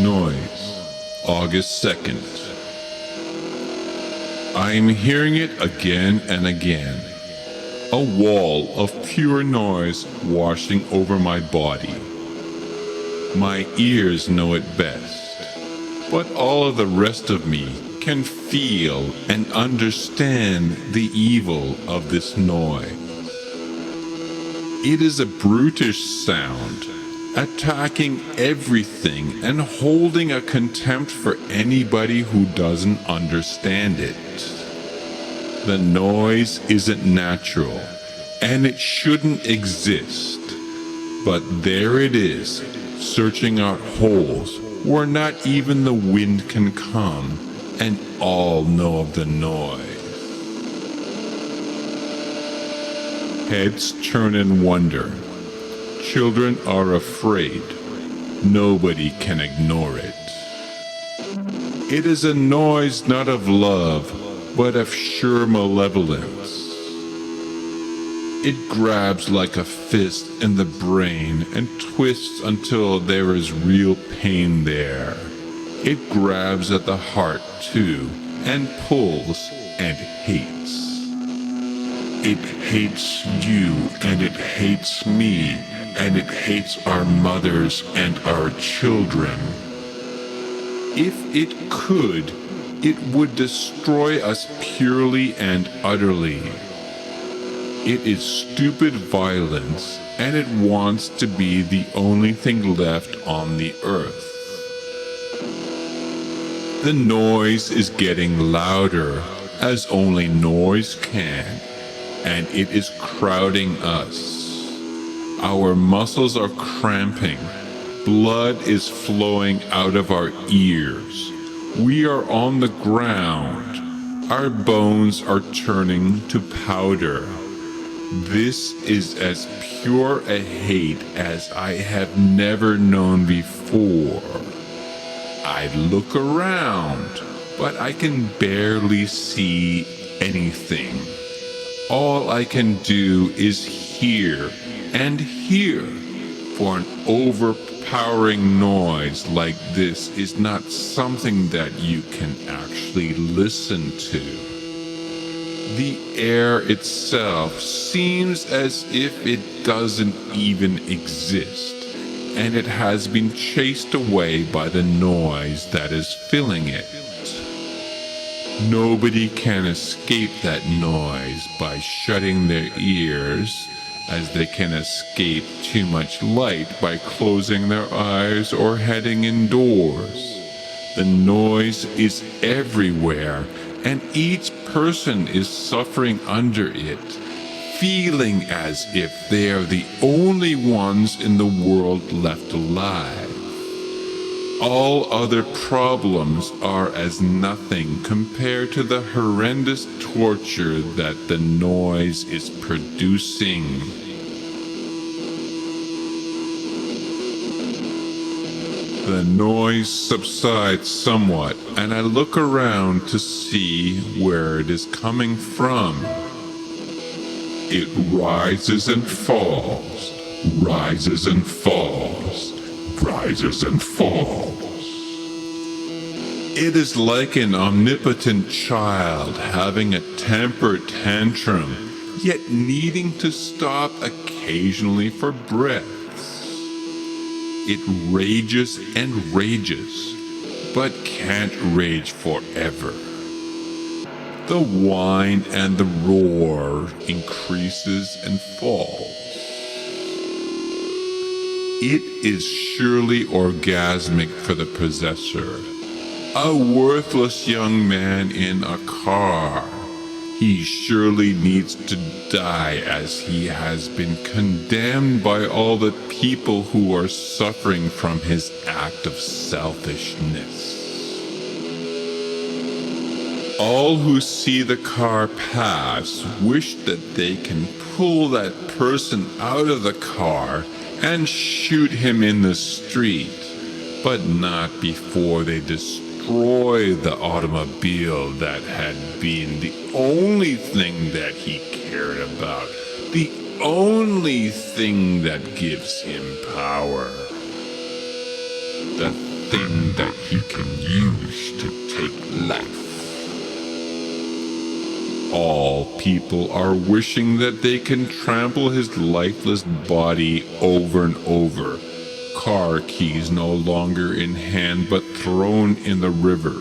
Noise, August 2nd. I'm hearing it again and again. A wall of pure noise washing over my body. My ears know it best, but all of the rest of me can feel and understand the evil of this noise. It is a brutish sound, attacking everything and holding a contempt for anybody who doesn't understand it. The noise isn't natural, and it shouldn't exist. But there it is, searching out holes where not even the wind can come, and all know of the noise. Heads turn in wonder. Children are afraid. Nobody can ignore it. It is a noise not of love, but of sure malevolence. It grabs like a fist in the brain and twists until there is real pain there. It grabs at the heart too, and pulls and hates. It hates you, and it hates me, and it hates our mothers and our children. If it could, it would destroy us purely and utterly. It is stupid violence, and it wants to be the only thing left on the earth. The noise is getting louder, as only noise can, and it is crowding us. Our muscles are cramping. Blood is flowing out of our ears. We are on the ground. Our bones are turning to powder. This is as pure a hate as I have never known before. I look around, but I can barely see anything. All I can do is hear and hear, for an overpowering noise like this is not something that you can actually listen to. The air itself seems as if it doesn't even exist, and it has been chased away by the noise that is filling it. Nobody can escape that noise by shutting their ears, as they can escape too much light by closing their eyes or heading indoors. The noise is everywhere, and each person is suffering under it, feeling as if they are the only ones in the world left alive. All other problems are as nothing compared to the horrendous torture that the noise is producing. The noise subsides somewhat, and I look around to see where it is coming from. It rises and falls, rises and falls, rises and falls. It is like an omnipotent child having a temper tantrum, yet needing to stop occasionally for breaths. It rages and rages, but can't rage forever. The whine and the roar increases and falls. It is surely orgasmic for the possessor. A worthless young man in a car. He surely needs to die, as he has been condemned by all the people who are suffering from his act of selfishness. All who see the car pass wish that they can pull that person out of the car and shoot him in the street, but not before they destroy the automobile that had been the only thing that he cared about, the only thing that gives him power. The thing that he can use to take life. All people are wishing that they can trample his lifeless body over and over, car keys no longer in hand but thrown in the river.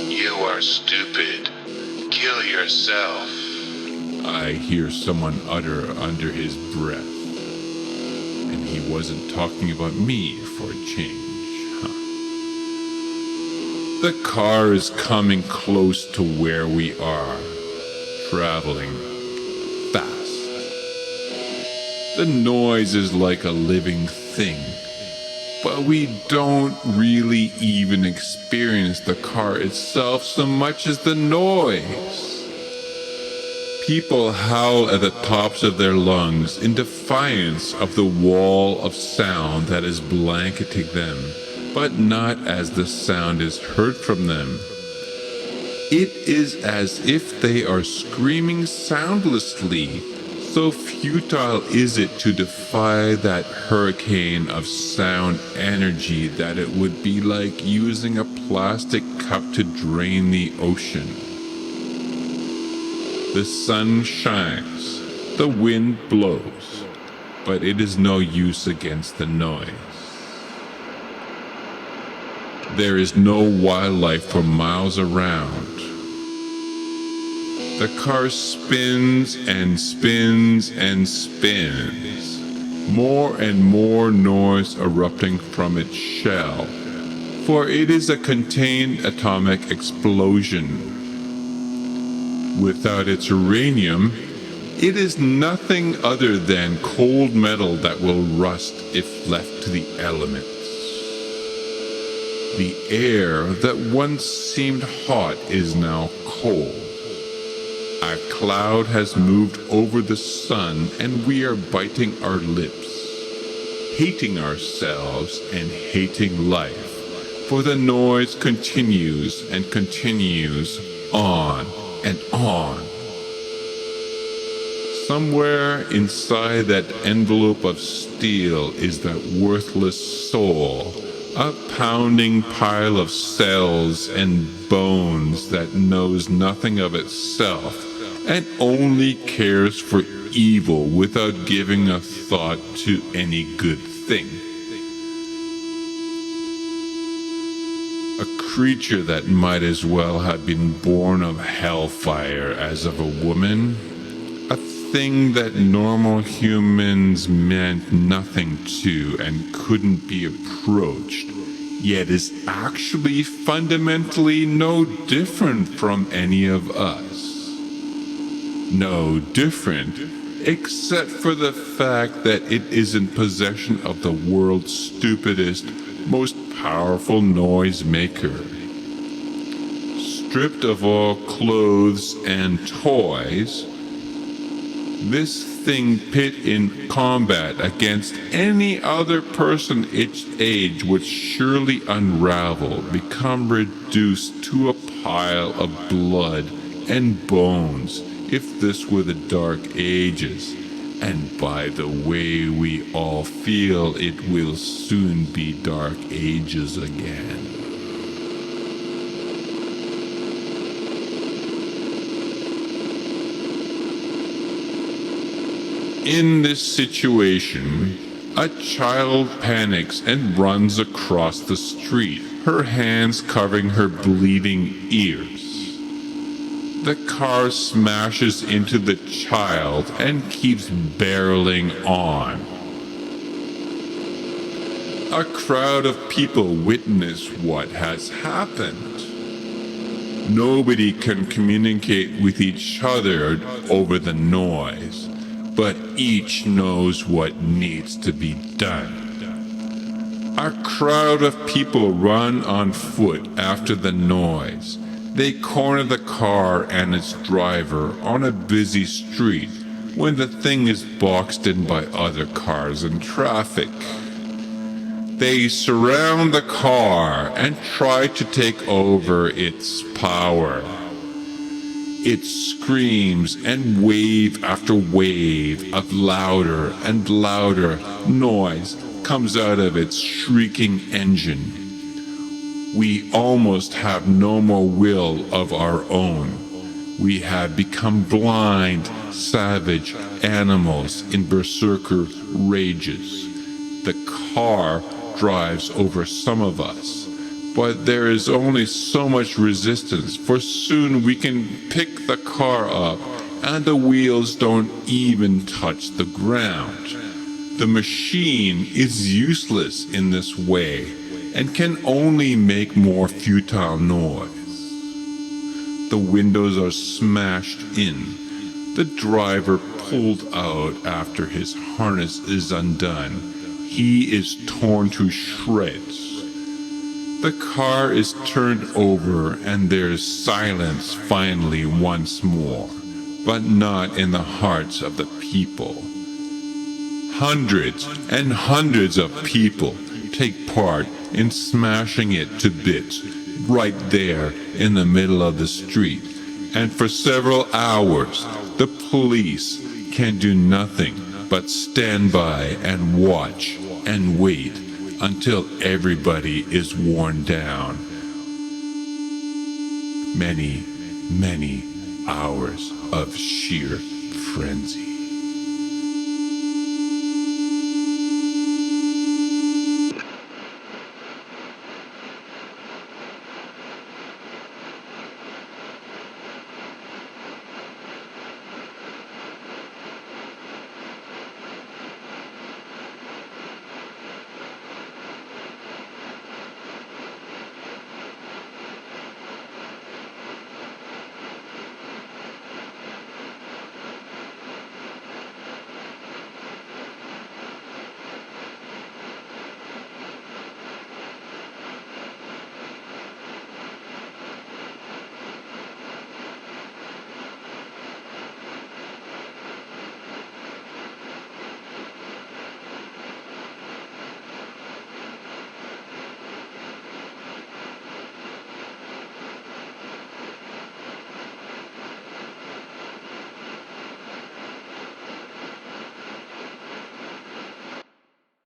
You are stupid. Kill yourself. I hear someone utter under his breath. And he wasn't talking about me for a change, huh? The car is coming close to where we are, traveling fast. The noise is like a living thing, but we don't really even experience the car itself so much as the noise. People howl at the tops of their lungs in defiance of the wall of sound that is blanketing them, but not as the sound is heard from them. It is as if they are screaming soundlessly, so futile is it to defy that hurricane of sound energy that it would be like using a plastic cup to drain the ocean. The sun shines, the wind blows, but it is no use against the noise. There is no wildlife for miles around. The car spins and spins and spins, more and more noise erupting from its shell, for it is a contained atomic explosion. Without its uranium, it is nothing other than cold metal that will rust if left to the elements. The air that once seemed hot is now cold. A cloud has moved over the sun and we are biting our lips, hating ourselves and hating life, for the noise continues and continues on and on. Somewhere inside that envelope of steel is that worthless soul, a pounding pile of cells and bones that knows nothing of itself and only cares for evil without giving a thought to any good thing. A creature that might as well have been born of hellfire as of a woman. A thing that normal humans meant nothing to and couldn't be approached, yet is actually fundamentally no different from any of us. No different, except for the fact that it is in possession of the world's stupidest, most powerful noise maker. Stripped of all clothes and toys, this thing pit in combat against any other person its age would surely unravel, become reduced to a pile of blood and bones if this were the Dark Ages. And by the way we all feel, it will soon be Dark Ages again. In this situation, a child panics and runs across the street, her hands covering her bleeding ears. The car smashes into the child and keeps barreling on. A crowd of people witness what has happened. Nobody can communicate with each other over the noise, but each knows what needs to be done. A crowd of people run on foot after the noise. They corner the car and its driver on a busy street when the thing is boxed in by other cars and traffic. They surround the car and try to take over its power. It screams, and wave after wave of louder and louder noise comes out of its shrieking engine. We almost have no more will of our own. We have become blind, savage animals in berserker rages. The car drives over some of us, but there is only so much resistance, for soon we can pick the car up and the wheels don't even touch the ground. The machine is useless in this way and can only make more futile noise. The windows are smashed in. The driver pulled out after his harness is undone. He is torn to shreds. The car is turned over and there's silence finally once more, but not in the hearts of the people. Hundreds and hundreds of people take part in smashing it to bits right there in the middle of the street, and for several hours the police can do nothing but stand by and watch and wait until everybody is worn down. Many, many hours of sheer frenzy.